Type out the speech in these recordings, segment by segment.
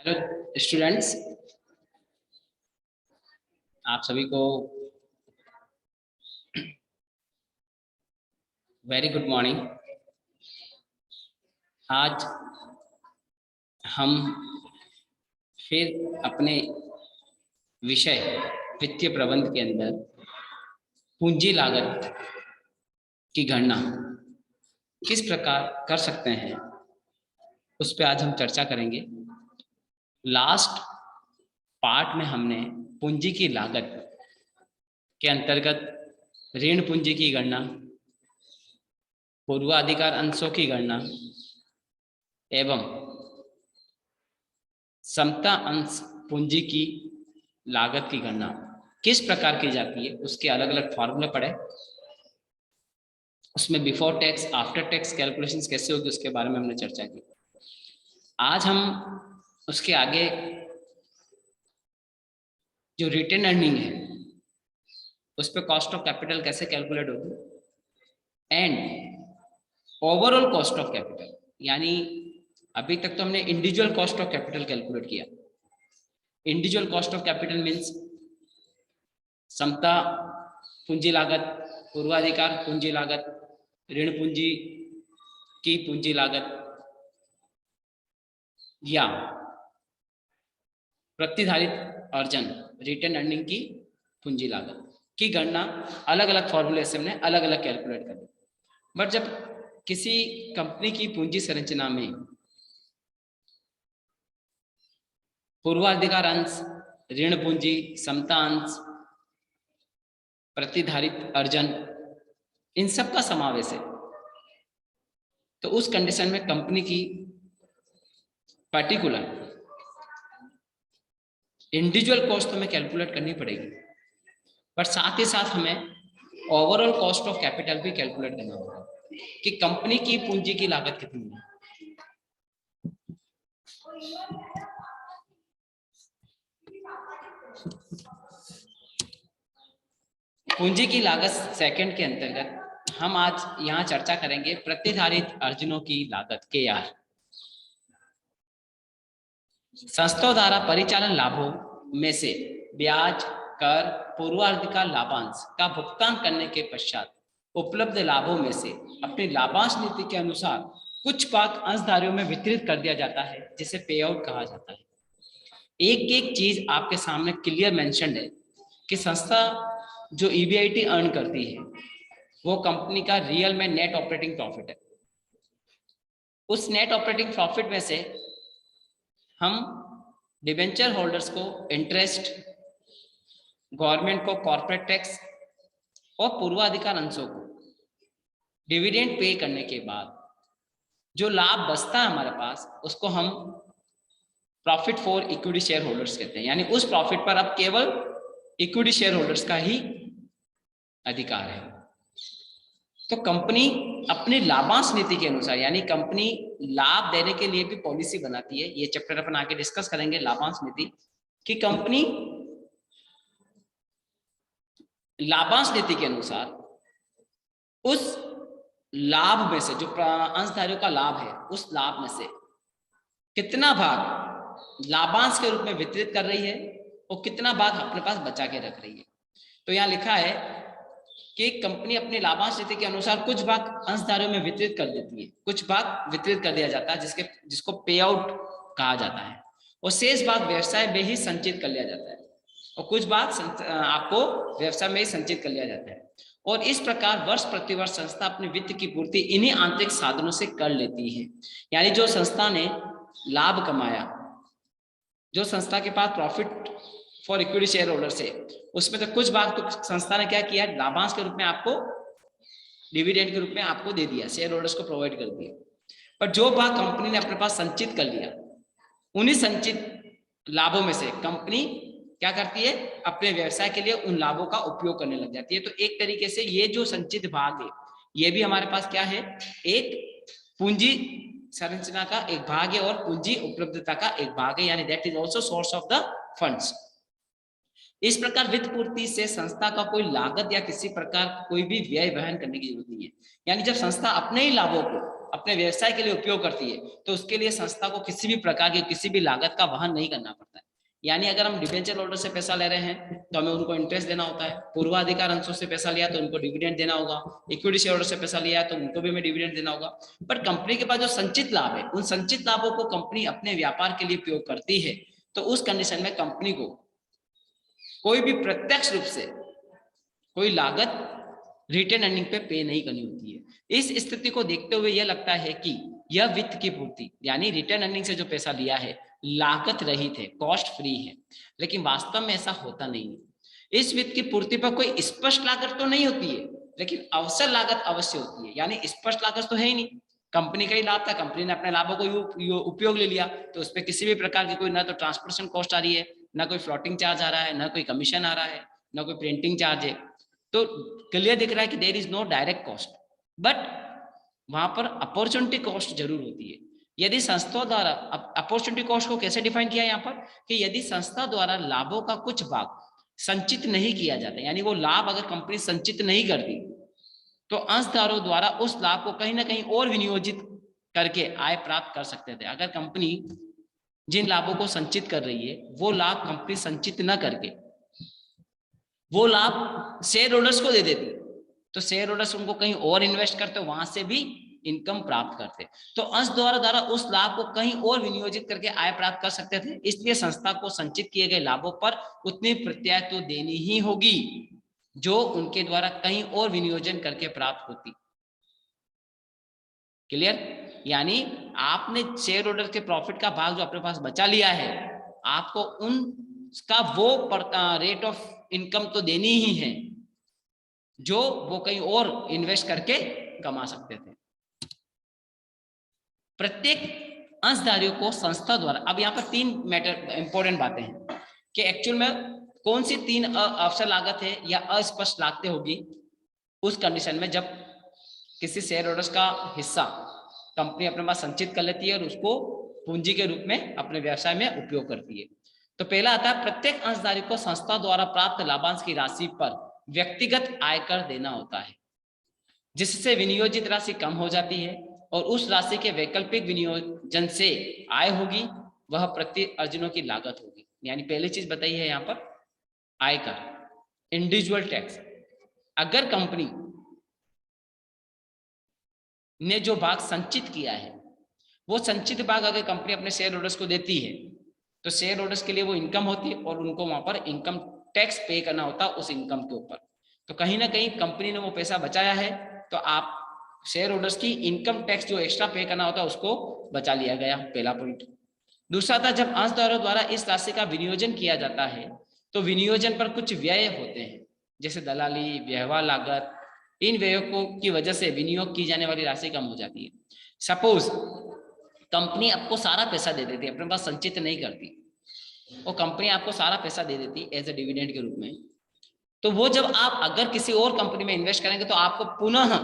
Hello students, आप सभी को वेरी गुड मॉर्निंग। आज हम फिर अपने विषय वित्तीय प्रबंध के अंदर पूंजी लागत की गणना किस प्रकार कर सकते हैं उस पर आज हम चर्चा करेंगे। लास्ट पार्ट में हमने पूंजी की लागत के अंतर्गत ऋण पूंजी की गणना, पूर्वाधिकार अंशों की गणना एवं समता अंश पूंजी की लागत की गणना किस प्रकार की जाती है उसके अलग अलग फॉर्मूले पढ़े। उसमें before tax after tax calculations कैसे होगी उसके बारे में हमने चर्चा की। आज हम उसके आगे जो रिटेन अर्निंग है उस पर कॉस्ट ऑफ कैपिटल कैसे कैलकुलेट होगी and overall cost of capital, यानी अभी तक तो हमने individual cost of capital calculate किया। Individual cost of capital means समता पूंजी लागत, पूर्वाधिकार पूंजी लागत, ऋण पूंजी की पूंजी लागत या प्रतिधारित अर्जन रिटेन अर्निंग की पूंजी लागत की गणना अलग अलग फॉर्मूले से हमने अलग अलग कैलकुलेट कर दी। बट जब किसी कंपनी की पूंजी संरचना में पूर्वाधिकार अंश, ऋण पूंजी, समता अंश, प्रतिधारित अर्जन, इन सब का समावेश है, तो उस कंडीशन में कंपनी की पर्टिकुलर इंडिविजुअल कॉस्ट हमें कैलकुलेट करनी पड़ेगी, पर साथ ही साथ हमें ओवरऑल कॉस्ट ऑफ कैपिटल भी कैलकुलेट करना होगा कि कंपनी की पूंजी की लागत कितनी है। पूंजी की लागत सेकंड के अंतर्गत हम आज यहां चर्चा करेंगे प्रतिधारित अर्जनों की लागत के यार संस्थाओं द्वारा परिचालन लाभों में से ब्याज, कर, पूर्वाधिकार लाभांश का भुगतान करने के पश्चात उपलब्ध लाभों में से अपनी लाभांश नीति के अनुसार कुछ भाग अंशधारियों में वितरित कर दिया जाता है, जिसे पे आउट कहा जाता है। एक एक चीज आपके सामने क्लियर मेंशन्ड है कि संस्था जो ईबीआईटी अर्न करती है वो कंपनी का रियल में नेट ऑपरेटिंग प्रॉफिट है। उस नेट ऑपरेटिंग प्रॉफिट में से हम डिबेंचर होल्डर्स को इंटरेस्ट, गवर्नमेंट को कॉर्पोरेट टैक्स और पूर्वाधिकार अंशों को डिविडेंड पे करने के बाद जो लाभ बचता है हमारे पास उसको हम profit for equity share holders कहते हैं। यानी उस प्रॉफिट पर अब केवल इक्विटी शेयर होल्डर्स का ही अधिकार है। तो कंपनी अपनी लाभांश नीति के अनुसार, यानी कंपनी लाभ देने के लिए भी पॉलिसी बनाती है, ये चैप्टर अपन आगे डिस्कस करेंगे लाभांश नीति कि कंपनी लाभांश नीति के अनुसार उस लाभ में से जो अंशधारियों का लाभ है उस लाभ में से कितना भाग लाभांश के रूप में वितरित कर रही है और कितना भाग अपने पास बचा के रख रही है। तो यहाँ लिखा है कि कंपनी अपनी लाभांश नीति के अनुसार कुछ भाग अंशधारियों में वितरित कर देती है, कुछ भाग वितरित कर दिया जाता है जिसको पे आउट कहा जाता है, और शेष भाग व्यवसाय में ही संचित कर लिया जाता है और कुछ भाग आपको व्यवसाय में ही संचित कर लिया जाता है। और इस प्रकार वर्ष प्रतिवर्ष संस्था अपनी वित्त की पूर्ति इन्हीं आंतरिक साधनों से कर लेती है। यानी जो संस्था ने लाभ कमाया, जो संस्था के पास profit for equity share holder से, उसमें तो कुछ भाग तो संस्था ने क्या किया, लाभांश के रूप में आपको, डिविडेंड के रूप में आपको दे दिया, शेयर होल्डर्स को प्रोवाइड कर दिया। पर जो भाग कंपनी ने अपने पास संचित कर लिया, उन्हीं संचित लाभों में से कंपनी क्या करती है, अपने व्यवसाय के लिए उन लाभों का उपयोग करने लग जाती है। तो एक तरीके से ये जो संचित भाग है ये भी हमारे पास क्या है, एक पूंजी संरचना का एक भाग है और पूंजी उपलब्धता का एक भाग है, यानी that is also source of the funds. इस प्रकार वित्त पूर्ति से संस्था का कोई लागत या किसी प्रकार कोई भी व्यय वहन करने की जरूरत नहीं है। यानी जब संस्था अपने ही लाभों को अपने व्यवसाय के लिए उपयोग करती है तो उसके लिए संस्था को किसी भी प्रकार की किसी भी लागत का वहन नहीं करना पड़ता है। यानी अगर हम डिबेंचर होल्डर से पैसा ले रहे हैं तो हमें उनको इंटरेस्ट देना होता है, पूर्वाधिकार अंशों से पैसा लिया तो उनको डिविडेंड देना होगा, इक्विटी शेयर होल्डर से पैसा लिया तो उनको भी हमें डिविडेंड देना होगा। पर कंपनी के पास जो संचित लाभ है उन संचित लाभों को कंपनी अपने व्यापार के लिए उपयोग करती है तो उस कंडीशन में कंपनी को कोई भी प्रत्यक्ष रूप से कोई लागत रिटेन अर्निंग पे नहीं करनी होती है। इस स्थिति को देखते हुए यह लगता है कि यह वित्त की पूर्ति यानी रिटेन अर्निंग से जो पैसा लिया है लागत रहित है, कॉस्ट फ्री है, लेकिन वास्तव में ऐसा होता नहीं है। इस वित्त की पूर्ति पर कोई स्पष्ट लागत तो नहीं होती है लेकिन अवसर लागत अवश्य होती है। यानी स्पष्ट लागत तो है ही नहीं, कंपनी का ही लाभ था, कंपनी ने अपने लाभों को उपयोग ले लिया तो उस पर किसी भी प्रकार की कोई ना तो ट्रांसपोर्टेशन कॉस्ट आ रही है, ना कोई फ्लोटिंग चार्ज आ रहा है, ना कोई कमीशन आ रहा है, ना कोई प्रिंटिंग चार्ज है। तो क्लियर दिख रहा है कि there is no direct cost, but वहां पर अपॉर्चुनिटी कॉस्ट जरूर होती है। यदि संस्था द्वारा अपॉर्चुनिटी कॉस्ट को कैसे डिफाइन किया यहाँ पर कि यदि संस्था द्वारा लाभों का कुछ भाग संचित नहीं किया जाता, यानी वो लाभ अगर कंपनी संचित नहीं करती तो अंशधारकों द्वारा उस लाभ को कहीं ना कहीं और विनियोजित करके आय प्राप्त कर सकते थे। अगर कंपनी जिन लाभों को संचित कर रही है वो लाभ कंपनी संचित न करके वो लाभ शेयर होल्डर्स को दे देती तो शेयर होल्डर्स उनको कहीं और इन्वेस्ट करते, वहां से भी इनकम प्राप्त करते, तो अंश द्वारा उस लाभ को कहीं और विनियोजित करके आय प्राप्त कर सकते थे। इसलिए संस्था को संचित किए गए लाभों पर उतनी प्रत्याय तो देनी ही होगी जो उनके द्वारा कहीं और विनियोजन करके प्राप्त होती। क्लियर? यानी आपने शेयर होल्डर के प्रॉफिट का भाग जो अपने पास बचा लिया है आपको उनका वो रेट ऑफ इनकम तो देनी ही है जो वो कहीं और इन्वेस्ट करके कमा सकते थे। प्रत्येक अंशधारियों को संस्था द्वारा, अब यहाँ पर 3 मैटर इंपॉर्टेंट बातें हैं कि एक्चुअल में कौन सी 3 अवसर लागत है या अस्पष्ट लागतें होगी उस कंडीशन में जब किसी शेयर होल्डर्स का हिस्सा कंपनी अपने पास संचित कर लेती है और उसको पूंजी के रूप में अपने व्यवसाय में उपयोग करती है। तो पहला आता है प्रत्येक अंशधारी को संस्था द्वारा प्राप्त लाभांश की राशि पर व्यक्तिगत आयकर देना होता है जिससे विनियोजित राशि कम हो जाती है और उस राशि के वैकल्पिक विनियोजन से आय होगी वह प्रति अर्जनों की लागत होगी। यानी पहली चीज बताई है यहाँ पर आयकर, इंडिविजुअल टैक्स। अगर कंपनी ने जो भाग संचित किया है वो संचित भाग अगर कंपनी अपने शेयर होल्डर्स को देती है तो शेयर होल्डर्स के लिए वो इनकम होती है और उनको वहां पर इनकम टैक्स पे करना होता है उस इनकम के ऊपर। तो कहीं ना कहीं कंपनी ने वो पैसा बचाया है तो आप शेयर होल्डर्स की इनकम टैक्स जो एक्स्ट्रा पे करना होता है उसको बचा लिया गया, पहला पॉइंट। दूसरा था जब अंशधारकों द्वारा इस राशि का विनियोजन किया जाता है तो विनियोजन पर कुछ व्यय होते हैं जैसे दलाली, व्यवहार लागत। इन व्ययों की वजह से विनियोग की जाने वाली राशि कम हो जाती है। सपोज कंपनी आपको सारा पैसा दे देती है, अपने पास संचित नहीं करती, और कंपनी आपको सारा पैसा दे देती एज ए डिविडेंड के रूप में, तो वो जब आप अगर किसी और कंपनी में इन्वेस्ट करेंगे तो आपको पुनः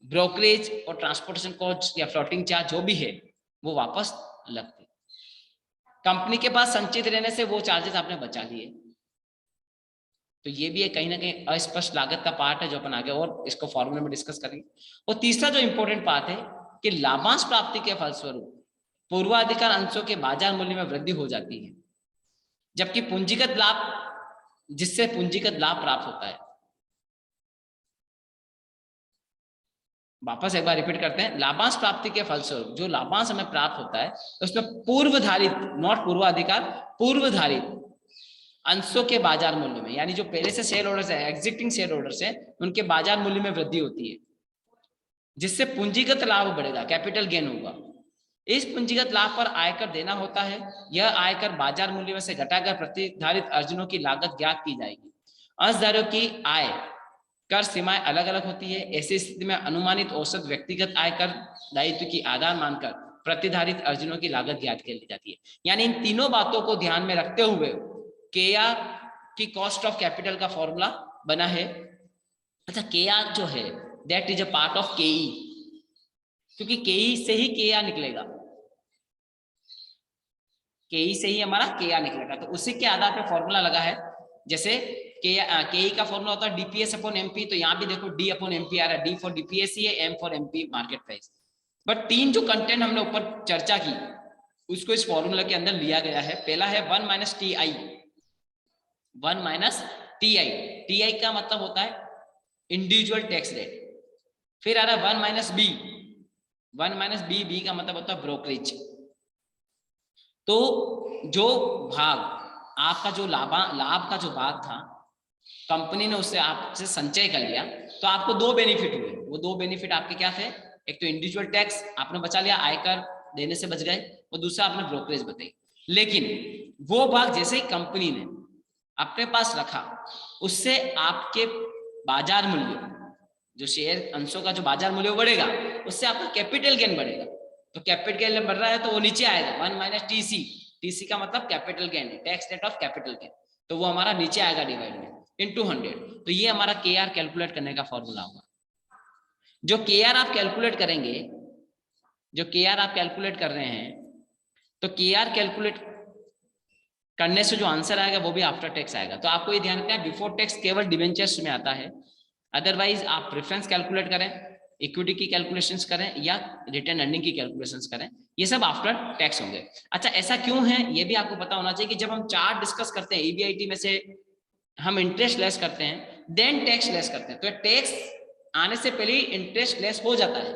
ब्रोकरेज और ट्रांसपोर्टेशन कॉस्ट या फ्लोटिंग चार्ज जो भी है वो वापस लगते। कंपनी के पास संचित रहने से वो चार्जेस आपने बचा लिए, तो ये भी है कहीं ना कहीं अस्पष्ट लागत का पार्ट है जो अपन आगे और इसको फॉर्मूले में डिस्कस करेंगे। और तीसरा जो इंपॉर्टेंट पार्ट है कि लाभांश प्राप्ति के फलस्वरूप पूर्वाधिकार अंशों के बाजार मूल्य में वृद्धि हो जाती है जबकि पूंजीगत लाभ जिससे पूंजीगत लाभ प्राप्त होता है। वापस एक बार रिपीट करते हैं, लाभांश प्राप्ति के फलस्वरूप जो लाभांश हमें प्राप्त होता है उसमें पूर्वधारित, नॉट पूर्वाधिकार, पूर्वधारित अंशों के बाजार मूल्य में, यानी जो पहले से शेयर होल्डर्स है, एग्जिस्टिंग शेयर होल्डर्स है, उनके बाजार मूल्य में वृद्धि होती है जिससे पूंजीगत लाभ बढ़ेगा, कैपिटल गेन होगा। इस पूंजीगत लाभ पर आयकर देना होता है। यह आयकर बाजार मूल्य में से घटाकर प्रतिधारित अर्जनों की लागत ज्ञात की जाएगी। अंशधारियों की आय कर सीमाएं अलग अलग होती है। ऐसी स्थिति में अनुमानित औसत व्यक्तिगत आयकर दायित्व की आधार मानकर प्रतिधारित अर्जनों की लागत ज्ञात कर ली जाती है। यानी इन तीनों बातों को ध्यान में रखते हुए केआर की कॉस्ट ऑफ कैपिटल का फॉर्मूला बना है। अच्छा, केआर जो है that is a part of केई, क्योंकि केई से ही केआर निकलेगा, केई से ही हमारा केआर निकलेगा, तो उसी के आधार पे फॉर्मूला लगा है। जैसे केई का फॉर्मूला होता है डीपीएस अपॉन एमपी, तो यहाँ भी देखो डी अपॉन एमपी आ रहा है, डी फॉर डीपीएस है, M for MP market price. But तीन जो कंटेंट हमने ऊपर चर्चा की उसको इस फॉर्मूला के अंदर लिया गया है। पहला है 1 minus T I, 1 minus T I, T I का मतलब होता है इंडिविजुअल टैक्स रेट। फिर आ रहा है 1 minus B, 1 minus B, B का मतलब होता है ब्रोकरेज। तो जो भाग आपका जो लाभ का जो भाग था कंपनी ने उससे आपसे संचय कर लिया, तो आपको दो बेनिफिट हुए। वो दो बेनिफिट आपके क्या थे? एक तो इंडिविजुअल टैक्स आपने बचा लिया, आयकर देने से बच गए, और दूसरा आपने ब्रोकरेज बताई। लेकिन वो भाग जैसे ही कंपनी ने अपने पास रखा उससे आपके बाजार मूल्य, जो शेयर अंशों का जो बाजार मूल्य बढ़ेगा, उससे आपका कैपिटल गेन बढ़ेगा। तो कैपिटल गेन बढ़ रहा है तो वो नीचे आएगा 1 माइनस टीसी, टीसी का मतलब capital gain, tax rate of capital gain, तो वो हमारा नीचे आएगा डिवाइड में इनटू 100। तो ये हमारा केआर कैलकुलेट करने का फॉर्मूला होगा। जो केआर आप कैलकुलेट करेंगे, जो केआर आप कैलकुलेट कर रहे हैं, तो केआर कैलकुलेट करने से जो आंसर आएगा वो भी आफ्टर टैक्स आएगा। तो आपको ये ध्यान रखना है बिफोर टैक्स केवल डिबेंचर्स में आता है, अदरवाइज आप प्रेफरेंस कैलकुलेट करें, इक्विटी की कैलकुलेशंस करें या रिटर्न अर्निंग की कैलकुलेशंस करें, ये सब आफ्टर टैक्स होंगे। अच्छा, ऐसा क्यों है ये भी आपको पता होना चाहिए कि जब हम चार्ट डिस्कस करते हैं ईबीआईटी में से हम इंटरेस्ट लेस करते हैं देन टैक्स लेस करते हैं, तो टैक्स आने से पहले ही इंटरेस्ट लेस हो जाता है,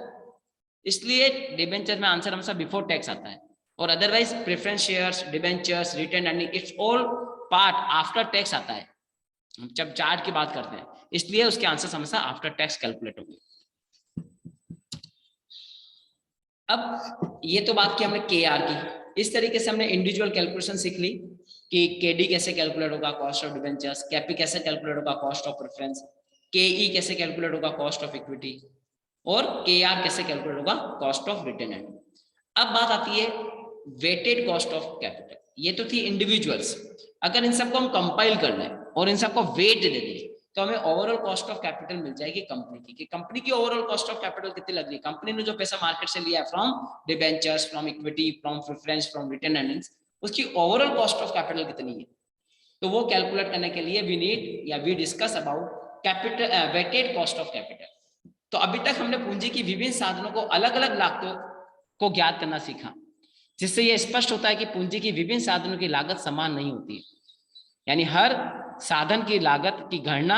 इसलिए डिबेंचर में आंसर हमेशा बिफोर टैक्स आता है। और otherwise preference shares, debentures, return earning, it's all part after tax आता है जब चार्ट की बात करते हैं, इसलिए उसके आंसर हमेशा आफ्टर टैक्स कैलकुलेट होंगे। अब ये तो बात की हमने केआर की, इस तरीके से हमने इंडिविजुअल कैलकुलेशन सीख ली कि केडी कैसे कैलकुलेट होगा, कॉस्ट ऑफ डिबेंचर्स, कैपी कैसे कैलकुलेट होगा, कॉस्ट ऑफ प्रेफरेंस, केई कैसे कैलकुलेट होगा, कॉस्ट ऑफ इक्विटी, और केआर कैसे कैलकुलेट होगा, कॉस्ट ऑफ रिटर्न अर्निंग। अब बात आती है वेटेड कॉस्ट ऑफ कैपिटल। ये तो थी इंडिविजुअल्स, अगर इन सबको हम कंपाइल कर लें और इन सबको वेट दे दें तो हमें ओवरऑल कॉस्ट ऑफ कैपिटल मिल जाएगी कंपनी की, कि कंपनी की ओवरऑल कॉस्ट ऑफ कैपिटल कितनी लग रही है, कंपनी ने जो पैसा मार्केट से लिया है from debentures, from equity, from preference, from return earnings, उसकी ओवरऑल कॉस्ट ऑफ कैपिटल कितनी है। तो वो कैलकुलेट करने के लिए वी नीड या we discuss about capital weighted cost of capital. तो अभी तक हमने पूंजी की विभिन्न साधनों को अलग अलग लागतों को ज्ञात करना सीखा, जिससे यह स्पष्ट होता है कि पूंजी की विभिन्न साधनों की लागत समान नहीं होती है, यानी हर साधन की लागत की गणना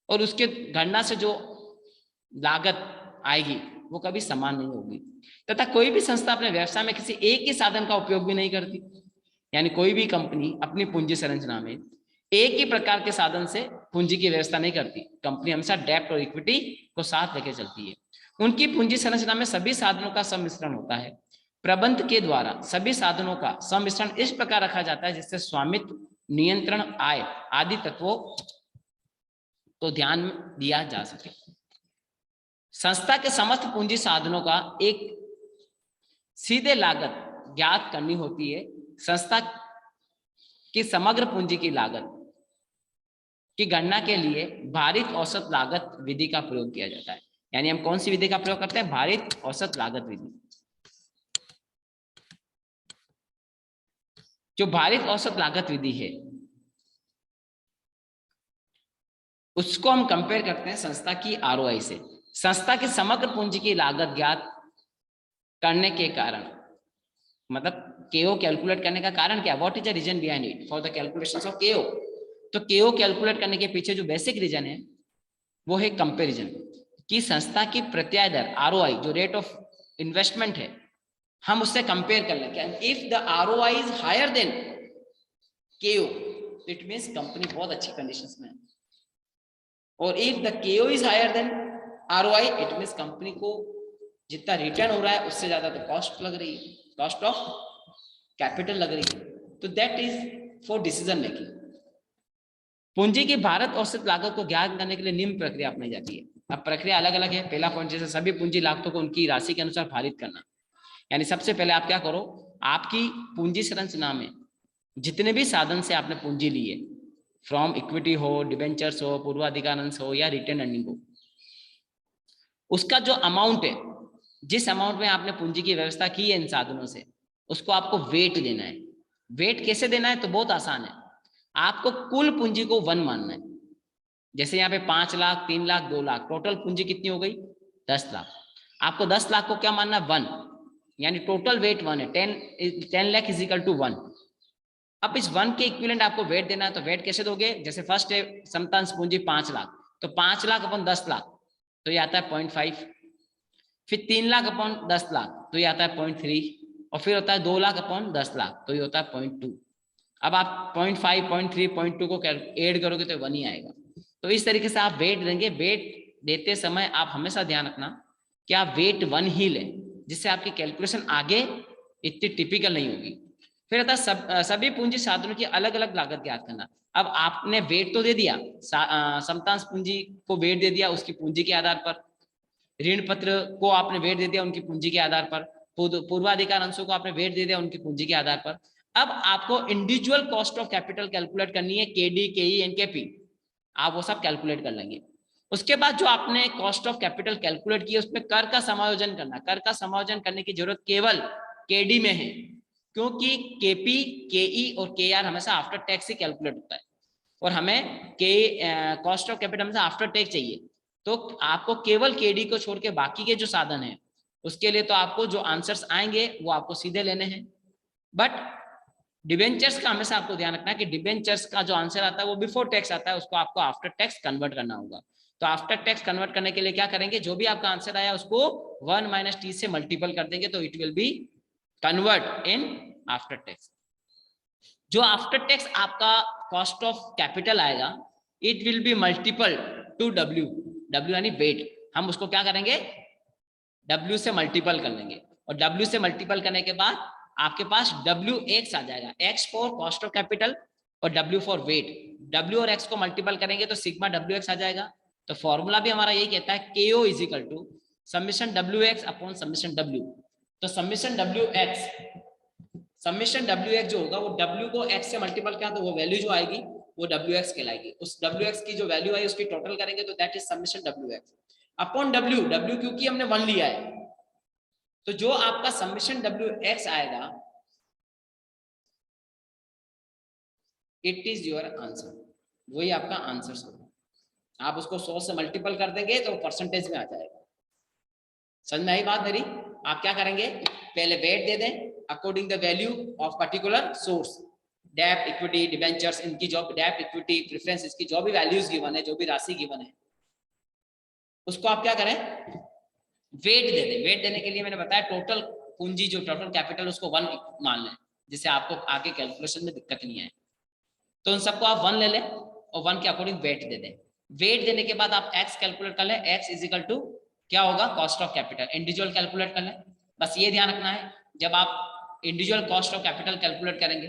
और उसके गणना से जो लागत आएगी वो कभी समान नहीं होगी, तथा कोई भी संस्था अपने व्यवसाय में किसी एक ही साधन का उपयोग भी नहीं करती, यानी कोई भी कंपनी अपनी पूंजी संरचना में एक ही प्रकार के साधन से पूंजी की व्यवस्था नहीं करती। कंपनी हमेशा डेब्ट और इक्विटी को साथ लेकर चलती है। उनकी पूंजी संरचना में सभी साधनों का सम्मिश्रण होता है। प्रबंध के द्वारा सभी साधनों का सम्मिश्रण इस प्रकार रखा जाता है जिससे स्वामित्व, नियंत्रण, आय आदि तत्वों को ध्यान में दिया जा सके। संस्था के समस्त पूंजी साधनों का एक सीधे लागत ज्ञात करनी होती है। संस्था की समग्र पूंजी की लागत की गणना के लिए भारित औसत लागत विधि का प्रयोग किया जाता है। यानी हम कौन सी विधि का प्रयोग करते हैं? भारित औसत लागत विधि। जो भारित औसत लागत विधि है उसको हम कंपेयर करते हैं संस्था की आरओआई से। संस्था की समग्र पूंजी की लागत ज्ञात करने के कारण, मतलब केओ कैलकुलेट करने का कारण क्या? What is the reason behind it for the calculations of KO? तो केओ कैलकुलेट करने के पीछे जो बेसिक रीजन है वो है कंपैरिजन, कि संस्था की प्रत्याय दर आरओआई, जो रेट ऑफ इन्वेस्टमेंट है, हम उससे कंपेयर कर लें। If the ROI is higher then KO तो इट मींस कंपनी बहुत अच्छी कंडीशंस में है, और if the KO is higher then ROI it means company को जितना रिटर्न हो रहा है उससे ज्यादा तो कॉस्ट लग रही है, कॉस्ट ऑफ कैपिटल लग रही है। तो that is for decision making. पूंजी की भारित औसत लागत को ज्ञात करने के लिए निम्न प्रक्रिया अपनाई जाती है। अब प्रक्रिया अलग अलग है। पहला पॉइंट, जैसे सभी पूंजी लागतों को उनकी राशि के अनुसार भारित करना, यानी सबसे पहले आप क्या करो, आपकी पूंजी संरचना में जितने भी साधन से आपने पूंजी ली है, फ्रॉम इक्विटी हो, डिबेंचर्स हो, पूर्वाधिकार अंश हो या रिटर्न अर्निंग हो, उसका जो अमाउंट है, जिस अमाउंट में आपने पूंजी की व्यवस्था की है इन साधनों से, उसको आपको वेट देना है। वेट कैसे देना है? तो बहुत आसान है। आपको कुल पूंजी को 1 मानना है। जैसे यहाँ पे 5 लाख, 3 लाख, 2 लाख, टोटल पूंजी कितनी हो गई? 10 लाख। आपको 10 लाख को क्या मानना, 1, यानी टोटल वेट 1 है। 10 लाख इज इक्वल टू 1। अब इस 1 के इक्विवेलेंट आपको वेट देना है, तो वेट कैसे दोगे, जैसे फर्स्ट है समतांश पूंजी 5 लाख, तो 5 लाख अपन 10 लाख तो ये आता है 0.5, फिर 3 लाख अपन 10 लाख तो ये आता है 0.3, और फिर होता है 2 लाख अपन 10 लाख तो ये होता है 0.2। अब आप 0.5, 0.3, 0.2 को ऐड करोगे तो 1 ही आएगा। तो इस तरीके से आप वेट देंगे। वेट देते समय आप हमेशा ध्यान रखना कि आप वेट 1 ही लें, जिससे आपकी कैलकुलेशन आगे इतनी टिपिकल नहीं होगी। फिर आता है सभी पूंजी साधनों की अलग अलग लागत ज्ञात करना। अब आपने वेट तो दे दिया, समतांश पूंजी को वेट दे दिया उसकी पूंजी के आधार पर, ऋण पत्र को आपने वेट दे दिया उनकी पूंजी के आधार पर, पूर्वाधिकार अंशों को आपने वेट दे दिया उनकी पूंजी के आधार पर। अब आपको individual cost of capital calculate करनी है, केडी, केई एंड केपी, आप वो सब कैलकुलेट कर लेंगे। उसके बाद जो आपने कॉस्ट ऑफ कैपिटल कैलकुलेट की उसमें कर का समायोजन करना। कर का समायोजन करने की जरूरत केवल केडी में है, क्योंकि केपी, केई और केआर हमेशा आफ्टर टैक्स ही कैलकुलेट होता है, और हमें के कॉस्ट ऑफ कैपिटल हमेशा आफ्टर टैक्स चाहिए। तो आपको केवल केडी को छोड़ के बाकी के जो साधन है उसके लिए तो आपको जो आंसर्स आएंगे वो आपको सीधे लेने हैं। बट डिबेंचर्स का हमेशा आपको ध्यान रखना है कि डिबेंचर्स का जो आंसर आता है वो बिफोर टैक्स आता है, उसको आपको आफ्टर टैक्स कन्वर्ट करना होगा। तो आफ्टर टैक्स कन्वर्ट करने के लिए क्या करेंगे, जो भी आपका आंसर आया उसको 1 - t से मल्टीपल कर देंगे, तो it will be convert in after tax. जो आफ्टर टैक्स आपका कॉस्ट ऑफ कैपिटल आएगा it will be multiple to W. W यानी वेट, हम उसको क्या करेंगे, डब्ल्यू से मल्टीपल कर लेंगे, और डब्ल्यू से मल्टीपल करने के बाद आपके पास WX आ जाएगा, X for cost of capital और W फॉर वेट। W और X को मल्टीपल करेंगे तो सिग्मा WX आ जाएगा। तो फॉर्मूला भी हमारा यही कहता है KO is equal to summation WX upon summation W। तो समीशन WX जो होगा वो W को X से मल्टीपल किया तो वो वैल्यू जो आएगी वो WX कहलाएगी। उस WX की जो वैल्यू आई उसकी टोटल करेंगे तो that is summation WX upon W क्योंकि हमने 1 लिया है, तो जो आपका समीशन WX आएगा इट इज योर आंसर, वही आपका आंसर होगा। आप उसको 100 से मल्टीपल कर देंगे तो परसेंटेज में आ जाएगा। समझ में आई बात मेरी? आप क्या करेंगे, पहले वेट दे दें according the value of particular source, डेब्ट, इक्विटी, डिबेंचर्स, इनकी जो डेब्ट, इक्विटी, प्रेफरेंस, इसकी जो भी वैल्यूज गिवन है, जो भी राशि गिवन है, उसको आप क्या करें, वेट दे दें। वेट देने के लिए मैंने बताया टोटल पूंजी जो टोटल कैपिटल उसको 1 मान लें, जिससे आपको आगे कैलकुलेशन में दिक्कत नहीं आए। तो उन सबको आप 1 ले लें और 1 के अकॉर्डिंग वेट दे दें। वेट देने के बाद आप x कैलकुलेट कर लें, x इज इक्वल टू क्या होगा, cost of capital. Individual calculate कर लें। बस ये ध्यान रखना है जब आप individual cost of capital calculate करेंगे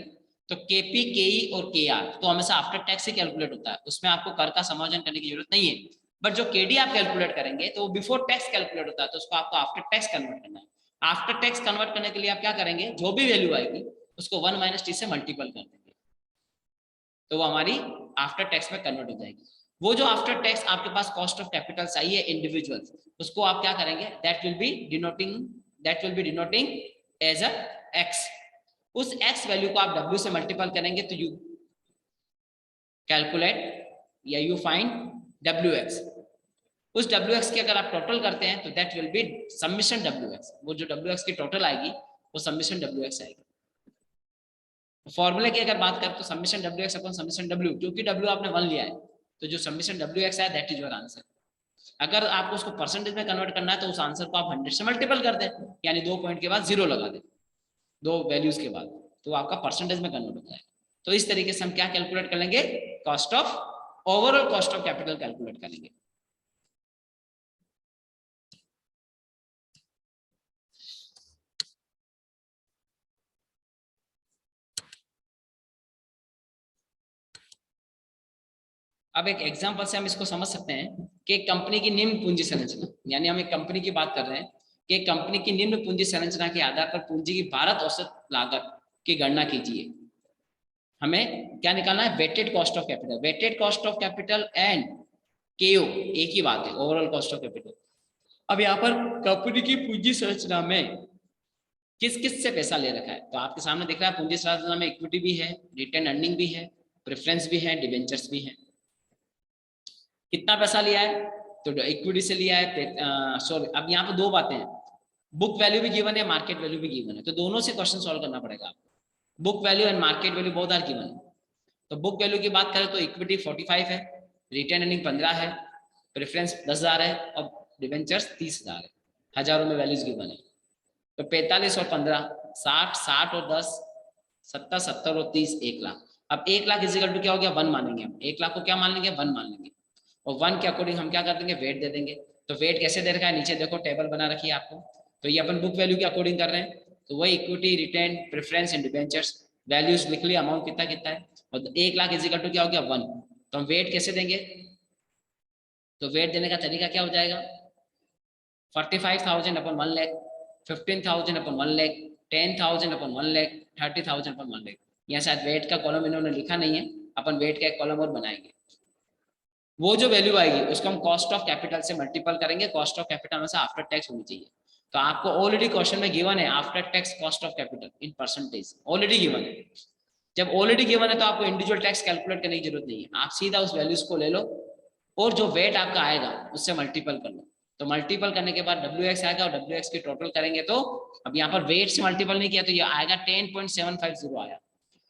तो केपी, केई और केआर तो हमेशा आफ्टर टैक्स ही कैलकुलेट होता है, उसमें आपको कर का समायोजन करने की जरूरत नहीं है। बट जो केडी आप कैलकुलेट करेंगे तो वो बिफोर टैक्स कैलकुलेट होता है, तो उसको आपको आफ्टर टैक्स कन्वर्ट करना है। आफ्टर टैक्स कन्वर्ट करने के लिए आप क्या करेंगे, जो भी वैल्यू आएगी उसको 1 - t से मल्टीपल कर देंगे, तो वो हमारी आफ्टर टैक्स में कन्वर्ट हो जाएगी। वो जो आफ्टर टैक्स आपके पास कॉस्ट ऑफ कैपिटल आई है इंडिविजुअल, उसको आप क्या करेंगे, that will be denoting as a x। उस x वैल्यू को आप w से मल्टीपल करेंगे तो यू कैलकुलेट या यू फाइंड WX। उस WX की अगर आप टोटल करते हैं तो that will B summation WX। वो जो WX की टोटल आएगी वो समीशन WX आएगी। फॉर्मूले की अगर बात करें तो summation WX upon summation W, क्योंकि W आपने 1 लिया है तो जो समीशन WX है दैट इज योर आंसर। अगर आपको उसको परसेंटेज में कन्वर्ट करना है तो उस आंसर को आप 100 से मल्टीपल कर दें, यानी 2 पॉइंट के बाद 0 लगा दें, 2 वैल्यूज के बाद, तो आपका परसेंटेज में कन्वर्ट होता है। तो इस तरीके से हम क्या कैलकुलेट कर लेंगे, cost of overall cost of capital calculate करेंगे। अब एक एग्जांपल से हम इसको समझ सकते हैं कि एक कंपनी की निम्न पूंजी संरचना, यानी हम एक कंपनी की बात कर रहे हैं कि कंपनी की निम्न पूंजी संरचना के आधार पर पूंजी की भारत औसत लागत की गणना कीजिए। हमें क्या निकालना है, weighted cost of capital. Weighted cost of capital and KO एक ही बात है, ओवरऑल कॉस्ट ऑफ कैपिटल। अब यहाँ पर कंपनी की पूंजी संरचना में किस किस से पैसा ले रखा है, तो आपके सामने दिख रहा है पूंजी संरचना में इक्विटी भी है, रिटेन अर्निंग भी है, प्रेफरेंस भी है, डिबेंचर्स भी है। कितना पैसा लिया है, तो इक्विटी से लिया है। सॉरी, अब यहाँ पे दो बातें हैं, बुक वैल्यू भी गिवन है, मार्केट वैल्यू भी गिवन है, तो दोनों से क्वेश्चन सॉल्व करना पड़ेगा आपको। Book value and market value both are given है। तो बुक वैल्यू की बात करें तो इक्विटी 45 है, रिटेन अर्निंग 15 है, प्रेफरेंस 10,000 है और डिवेंचर्स 30,000 है, हजारों में वैल्यूज गिवन है। तो 45 और 15 60, 60 और 10 70, 70 और 30 1 लाख। अब 1 लाख इजिकल टू क्या हो गया, 1 मानेंगे हम। 1 लाख को क्या मान लेंगे, 1 मान लेंगे, और 1 के अकॉर्डिंग हम क्या कर देंगे, वेट दे देंगे। तो वेट कैसे दे रखा है, नीचे देखो टेबल बना रखी है आपको। तो ये अपन बुक वैल्यू के अकॉर्डिंग कर रहे हैं, तो वही equity, retain, preference and debentures, values लिख लिया, अमाउंट कितना कितना है, और 1 लाख इजिकल टू क्या हो गया, 1। तो हम वेट कैसे देंगे, तो वेट देने का तरीका क्या हो जाएगा, 45,000 अपन 1 लाख, 15,000 अपन 1 लाख, 10,000 अपन 1 लाख, 30,000 अपन 1 लाख। यहाँ शायद वेट का कॉलम इन्होंने लिखा नहीं है, अपन वेट का एक कॉलम और बनाएंगे। वो जो वैल्यू आएगी उसको हम कॉस्ट ऑफ कैपिटल से मल्टीपल करेंगे। कॉस्ट ऑफ कैपिटल में से आफ्टर टैक्स होनी चाहिए। तो आपको ऑलरेडी क्वेश्चन में गिवन है after tax cost of capital in percentage, already given है। जब ऑलरेडी गिवन है तो आपको इंडिविजुअल टैक्स कैलकुलेट करने की जरूरत नहीं है, आप सीधा उस वैल्यूज को ले लो और जो वेट आपका आएगा उससे मल्टीपल कर लो। तो मल्टीपल करने के बाद WX आएगा और WX की टोटल करेंगे तो अब यहाँ पर वेट से मल्टीपल नहीं किया तो ये आएगा 10.750 आया।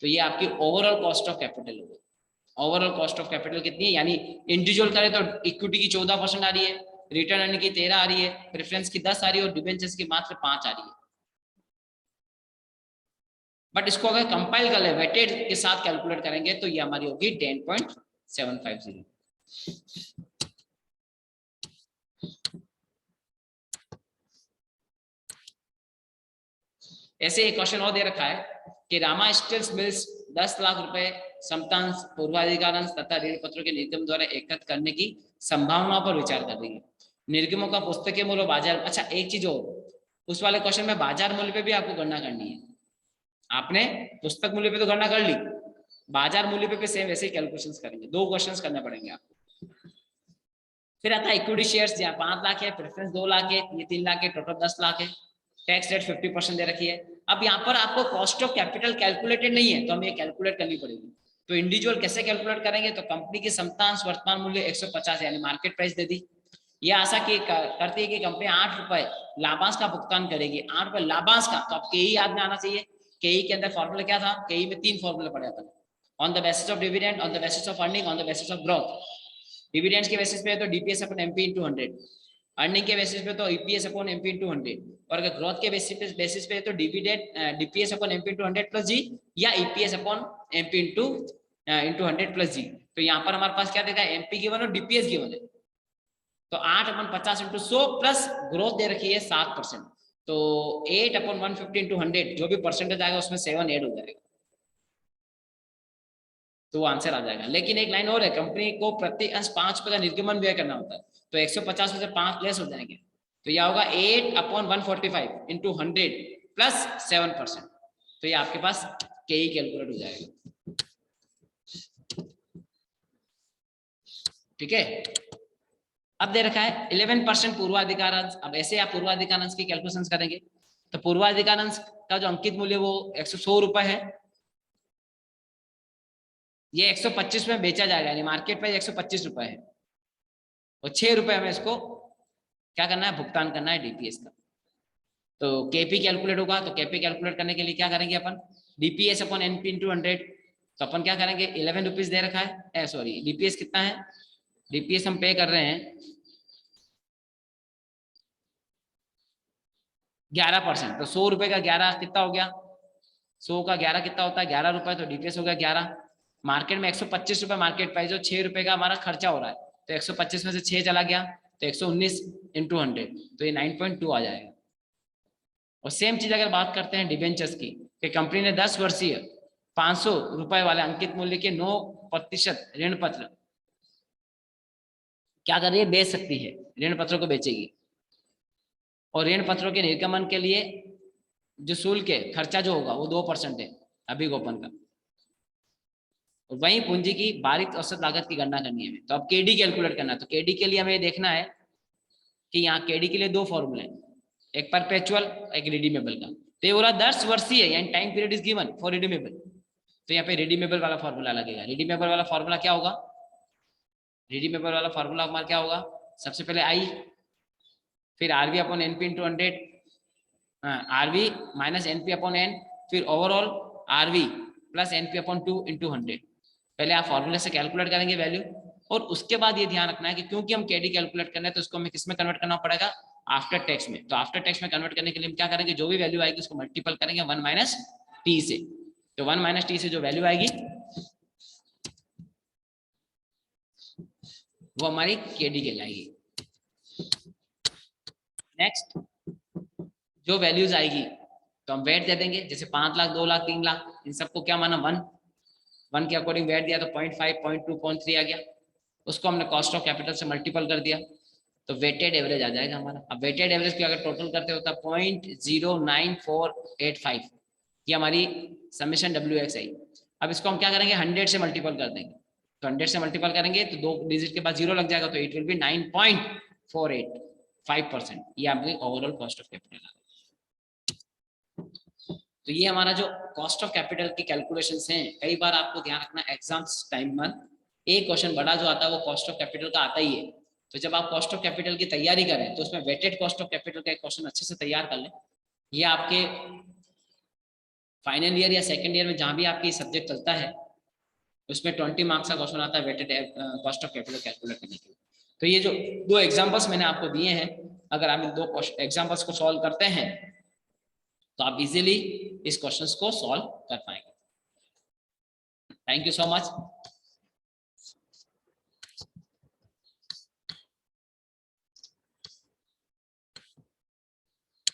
तो ये आपकी ओवरऑल कॉस्ट ऑफ कैपिटल होगी। ओवरऑल कॉस्ट ऑफ कैपिटल कितनी है, यानी इंडिविजुअल करें तो इक्विटी की 14% आ रही है, रिटर्न अर्निंग की 13 आ रही है, प्रेफरेंस की 10 आ रही है और डिबेंचर्स की मात्र 5 आ रही है। बट इसको अगर कंपाइल कर ले वेटेड के साथ कैलकुलेट करेंगे तो ये हमारी होगी 10.750। ऐसे एक क्वेश्चन और दे रखा है कि रामा स्टील्स मिल्स 10 लाख रुपए समतांश पूर्वाधिकारांश तथा ऋण पत्रों के निर्गम द्वारा एकत्र करने की संभावनाओं पर विचार कर रही है। निर्गमों का पुस्तकीय मूल्य बाजार, अच्छा एक चीज और, उस वाले क्वेश्चन में बाजार मूल्य पे भी आपको गणना करनी है। आपने पुस्तक मूल्य पे तो गणना कर ली, बाजार मूल्य पे सेम वैसे ही कैलकुलेशंस करेंगे। 2 क्वेश्चंस करने पड़ेंगे आपको। फिर आता है इक्विटी शेयर्स, जहाँ 5 लाख है, प्रेफरेंस 2 लाख है, ये 3 लाख है, टोटल 10 लाख है, टैक्स रेट 50% दे रखी है। अब यहाँ पर आपको कॉस्ट ऑफ कैपिटल कैलकुलेटेड नहीं है तो हमें कैलकुलेट करनी पड़ेगी। तो इंडिविजुअल कैसे कैलकुलेट करेंगे, तो कंपनी की समतांश वर्तमान मूल्य 150 यानी मार्केट प्राइस दे दी। ये आशा की करती है कि कंपनी 8 रुपए लाभांश का भुगतान करेगी। 8 रुपए लाभांश का, तो आपके ही याद में आना चाहिए। केई के अंदर फॉर्मूला क्या था, केई में 3 फॉर्मूला पढ़े अपन, on the basis of dividend, on the basis of earning, on the basis of growth. Dividends के बेसिस पे तो DPS अपन MP into 100, अर्निंग के बेसिस पे तो EPS अपन MP into 100, और अगर ग्रोथ के बेसिस पे तो डिविडेंड DPS अपन MP into 100 प्लस G या EPS अपन MP into 100 प्लस G। तो यहाँ पर हमारे पास क्या देखा है, MP गिवन और DPS गिवन है। तो 8 अपन 50 into 100 प्लस ग्रोथ दे रखी है 7%, तो 8 अपन 150 into 100 जो भी परसेंटेज आएगा उसमें 7 ऐड हो जाएगा तो आंसर आ जाएगा। लेकिन एक लाइन और है, कंपनी को प्रति अंश 5 रुपए का निर्गमन व्यय करना होता है, तो 150 में से 5 लेस हो जाएंगे, तो यह होगा 8 अपॉन 145 इंटू 100 प्लस 7%। तो ये आपके पास के कैलकुलेट हो जाएगा। ठीक है, अब दे रखा है 11% पूर्वाधिकार अंश। अब ऐसे आप पूर्वाधिकार अंश की कैलकुलेशन करेंगे तो पूर्वाधिकार अंश का जो अंकित मूल्य वो 100 रुपए है, ये 125 में बेचा जाएगा, यानी मार्केट प्राइस 125 रुपए है, और 6 रुपए हमें इसको क्या करना है, भुगतान करना है DPS का। तो KP कैलकुलेट होगा, तो KP कैलकुलेट करने के लिए क्या करेंगे अपन, DPS अपॉन NP इंटू 100। तो अपन क्या करेंगे, 11 रुपीज दे रखा है, सॉरी DPS कितना है, DPS हम पे कर रहे हैं 11%, तो 100 रुपए का 11 कितना हो गया, 100 का 11 कितना होता है 11 रुपए, तो DPS हो गया 11। मार्केट में 125 रुपए मार्केट प्राइस, जो 6 रुपए का हमारा खर्चा हो रहा है, तो 125 में से 6 चला गया तो 119 इंटू 100, तो ये 9.2 आ जाएगा। और सेम चीज अगर बात करते हैं डिबेंचर्स की, कि कंपनी ने 10 वर्षीय 500 रुपए वाले अंकित मूल्य के 9% ऋण पत्र क्या कर रही है, बेच सकती है, ऋण पत्रों को बेचेगी। और ऋण पत्रों के निर्गमन के लिए जो शुल्क है, खर्चा जो होगा वो 2% है अभिगोपन का। और वहीं पूंजी की भारित औसत लागत की गणना करनी है। तो अब KD कैलकुलेट करना है, तो KD के लिए हमें देखना है कि यहाँ KD के लिए 2 फॉर्मूले हैं, एक परपेचुअल एक रिडीमेबल का। तो ये बोला 10 वर्षीय यानी time period is given for redeemable, तो यहाँ पे रिडीमेबल वाला फॉर्मूला लगेगा। रिडीमेबल वाला फॉर्मूला क्या होगा, रिडीमेबल वाला फॉर्मूला हमारा क्या होगा, सबसे पहले आई, फिर RV upon NP into 100, RV minus NP upon N, फिर overall RV plus NP upon 2 into 100। पहले आप फॉर्मूले से कैलकुलेट करेंगे वैल्यू, और उसके बाद ये ध्यान रखना है कि क्योंकि हम केडी कैलकुलेट करना है तो उसको हमें किस में कन्वर्ट करना पड़ेगा, आफ्टर टैक्स में। तो आफ्टर टैक्स में कन्वर्ट करने के लिए हम क्या करेंगे, जो भी वैल्यू आएगी उसको मल्टीपल करेंगे 1 माइनस टी से। तो 1 माइनस टी से जो वैल्यू आएगी वो हमारी केडी कहलाएगी। नेक्स्ट जो वैल्यूज आएगी तो हम वेट दे देंगे, जैसे 5 लाख, 2 लाख, 3 लाख, इन सबको क्या माना 1 के अकॉर्डिंग वेट दिया तो 0.5, 0.2, 0.3 आ गया। उसको हमने कॉस्ट ऑफ कैपिटल से मल्टीपल कर दिया तो वेटेड एवरेज आ जाएगा हमारा। अब वेटेड एवरेज की अगर टोटल करते होता 0.09485, ये हमारी समेशन WX आई। अब इसको हम क्या करेंगे 100 से मल्टीपल कर देंगे, तो 100 से मल्टीपल करेंगे तो 2 डिजिट के बाद 0 लग जाएगा, तो इट विल बी 9.485%। ये आपकी ओवरऑल कॉस्ट ऑफ कैपिटल आ गई। तो ये हमारा जो कॉस्ट ऑफ कैपिटल की कैलकुलेशंस हैं, कई बार आपको ध्यान रखना एग्जाम्स टाइम में एक क्वेश्चन बड़ा जो आता है वो कॉस्ट ऑफ कैपिटल का आता ही है। तो जब आप कॉस्ट ऑफ कैपिटल की तैयारी करें तो उसमें वेटेड कॉस्ट ऑफ कैपिटल का एक क्वेश्चन अच्छे से तैयार कर लें। ये आपके फाइनल ईयर या सेकेंड ईयर में जहाँ भी आपकी सब्जेक्ट चलता है उसमें 20 मार्क्स का क्वेश्चन आता है weighted cost of capital calculate करने के लिए। तो ये जो 2 एग्जाम्पल्स मैंने आपको दिए हैं, अगर आप इन 2 एग्जाम्पल्स को सॉल्व करते हैं तो आप इजीली इस क्वेश्चंस को सॉल्व कर पाएंगे। Thank you so much.